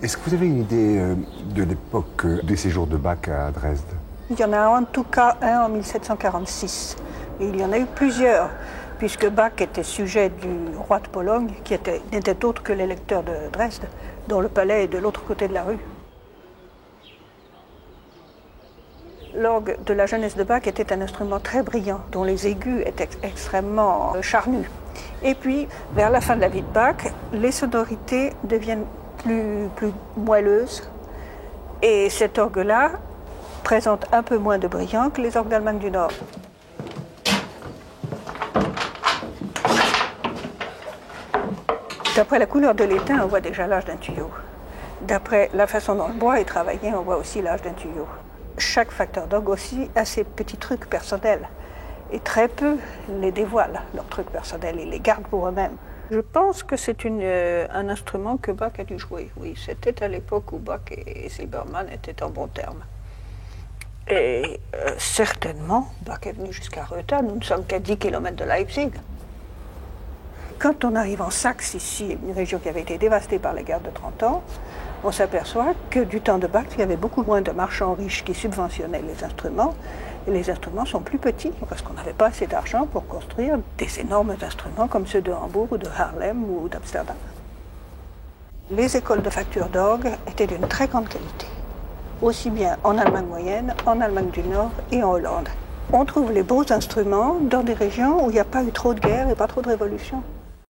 Est-ce que vous avez une idée de l'époque des séjours de Bach à Dresde? Il y en a en tout cas un en 1746. Et il y en a eu plusieurs, puisque Bach était sujet du roi de Pologne, qui n'était autre que l'électeur de Dresde, dont le palais est de l'autre côté de la rue. L'orgue de la jeunesse de Bach était un instrument très brillant, dont les aigus étaient extrêmement charnus. Et puis, vers la fin de la vie de Bach, les sonorités deviennent plus moelleuses. Et cet orgue-là présente un peu moins de brillant que les orgues d'Allemagne du Nord. D'après la couleur de l'étain, on voit déjà l'âge d'un tuyau. D'après la façon dont le bois est travaillé, on voit aussi l'âge d'un tuyau. Chaque facteur d'orgue aussi a ses petits trucs personnels. Et très peu les dévoilent, leurs trucs personnels, et les gardent pour eux-mêmes. Je pense que c'est un instrument que Bach a dû jouer. Oui, c'était à l'époque où Bach et Silbermann étaient en bons termes. Et certainement, Bach est venu jusqu'à Röthen, nous ne sommes qu'à 10 km de Leipzig. Quand on arrive en Saxe, ici, une région qui avait été dévastée par la guerre de 30 ans, on s'aperçoit que du temps de Bach, il y avait beaucoup moins de marchands riches qui subventionnaient les instruments. Et les instruments sont plus petits, parce qu'on n'avait pas assez d'argent pour construire des énormes instruments comme ceux de Hambourg ou de Haarlem ou d'Amsterdam. Les écoles de facture d'orgue étaient d'une très grande qualité, aussi bien en Allemagne moyenne, en Allemagne du Nord et en Hollande. On trouve les beaux instruments dans des régions où il n'y a pas eu trop de guerre et pas trop de révolution.